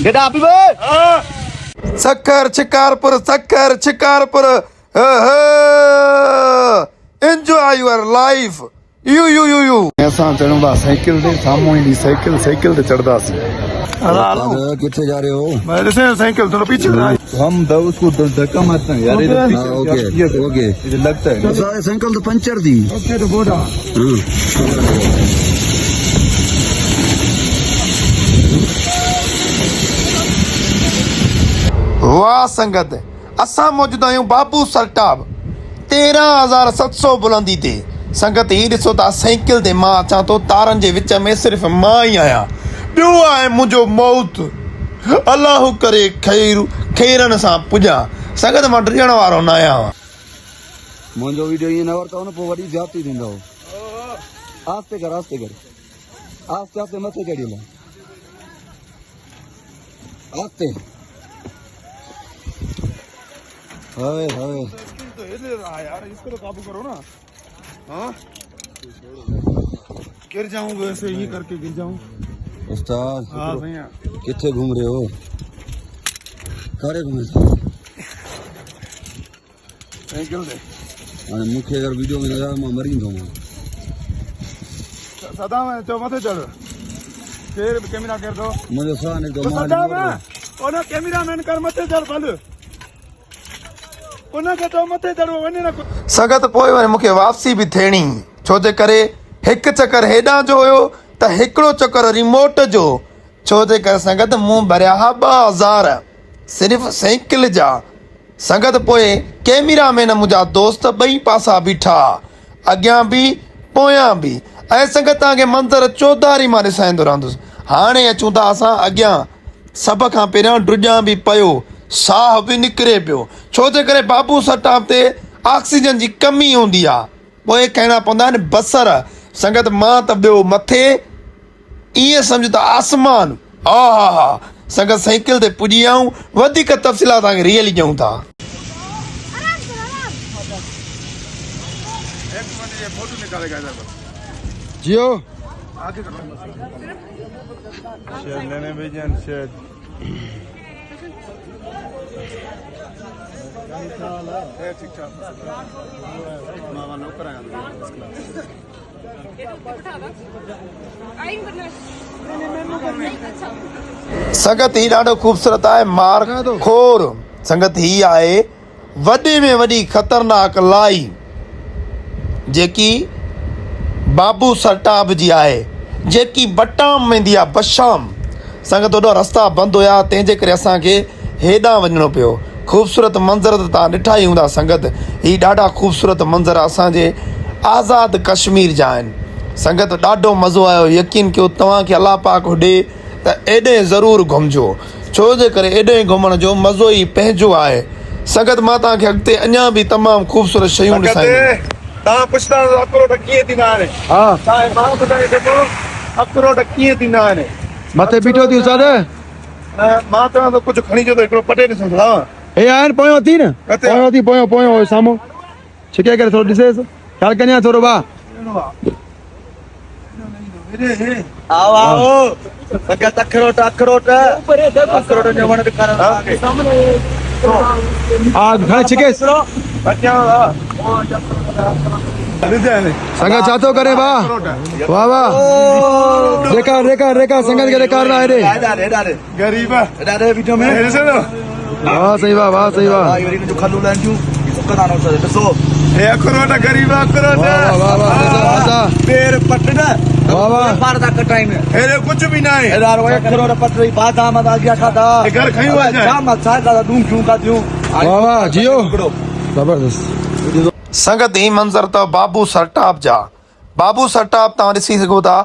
Gate आप बे Sukkur Shikarpur enjoy your life you ऐसा चढ़दा साइकिल दे सामो ही साइकिल ते चढ़दा सी किथे जा रहे हो? मैं जैसे साइकिल थोड़ा पीछे हम उसको धक्का मारते हैं यार। ओके ये लगता है साइकिल तो पंचर दी। ओके तो बोड़ा वाह संगत असा मौजूद आहियूं बाबू सरटाब 13,700 बुलंदी ते संगत ही ॾिसो था साइकिल ते मां अचां थो तारनि जे विच में सिर्फ़ मां ई आहियां ॿियो आहे मुंहिंजो मौत अलाह करे खैरनि सां पुॼां संगत मां डिॼण वारो न आहियां मुंहिंजो वीडियो ईअं न वरितो न पोइ वॾी ज़्यादती थींदो। आस्ते कर आस्ते मथे चढ़ी हल आस्ते हवे यार इसको तो काबू करो ना। हाँ गिर जाऊं वैसे ही करके गिर जाऊं। उस्ताद हाँ भैया किथे घूम रहे हो? कारे घूमे साइकिल दे मुख्य अगर वीडियो में नजर मां मरी तो सदा में तो मथे चढ़ फिर कैमरा कर दो मुझे साह ने तो सदा में ओना कैमरा मैन कर मथे चढ़ भल ओना के तो मथे चढ़ो वने ना संगत पोइ वरी मूंखे वापसी बि थियणी छो जे करे हिकु चकर हेॾां जो हुयो त हिकिड़ो चकर रिमोट जो छो जे करे संगत मूं भरिया हा 2,000 सिर्फ़ साइकिल जा संगत पोइ कैमरा मैन मुंहिंजा दोस्त ॿई पासा बीठा अॻियां बि पोयां बि ऐं संगत तव्हांखे मंज़र चौधारी मां ॾेखारींदो रहंदुसि। हाणे अचूं था असां अॻियां सभ खां पहिरियों ड्रुजां बि पियो साह बि निकिरे पियो छो जे करे बाबू सरटाप ते ऑक्सीजन जी कमी हूंदी आहे पोइ कहणा पवंदा आहिनि बसर संगत मां त ॿियो मथे ईअं सम्झ त आसमान हा संगत साइकिल ते पुॼी आऊं वधीक तफ़सीलात तव्हांखे रियली ॾियूं था। जियो लेने भेजन शेड ठीक ठाक मामा नौकर संगत ही ॾाढो ख़ूबसूरत आहे मार खोर संगत ही आहे वॾे में वॾी ख़तरनाक लाई जेकी बाबू सरटाब जी आहे जेकी बटाम वेंदी आहे बशाम संगत ओॾो रस्ता बंदि हुया तंहिंजे करे असांखे हेॾां वञिणो पियो। ख़ूबसूरत मंज़र त तव्हां ॾिठा ई हूंदा संगत ही ॾाढा ख़ूबसूरत मंज़र असांजे आज़ाद कश्मीर जा आहिनि संगत ॾाढो मज़ो आयो यकीन कयो तव्हांखे अलाह पाक होॾे त एॾे ज़रूरु घुमिजो छो जे करे एॾे घुमण जो मज़ो ई पंहिंजो आहे संगत मां तव्हांखे अॻिते अञा बि तमामु ख़ूबसूरत शयूं ॾेखारींदुमि। तव्हां पुछंदा अखरोट कीअं थींदा आहिनि? हा मां ॿुधाए थो अखरोट कीअं थींदा आहिनि। मथे बीठो थी उस्ताद मां तव्हां तो कुझु खणी अचो त हिकिड़ो पटे ॾिसो था हे आहिनि पोयों थी न पोयों साम्हूं छिके करे थोरो ॾिसेसि ख़्याल कन्या थोरो भाउ आओ संगत अखरोट जो वण घणे छिकेसि संगत छा थो करे वाह वाह रेखा संगत के रेखा रहा है गरीब एडारे वीडियो में वाह सही वाह जो खलू लाइन जो सुकना नो सर ॾिसो हे अखरोट गरीब अखरोट वाह पेर पटना वाह पार दा कटाइन हेरे कुछ भी ना है एदार वो अखरोट पटरी बादाम आ गया खाता घर खई हुआ है शाम सा का दूं क्यों का दूं वाह जियो जबरदस्त संगत ही मंजर त बाबू सरटाप जा बाबू सरटाप तव्हां ॾिसी सघो था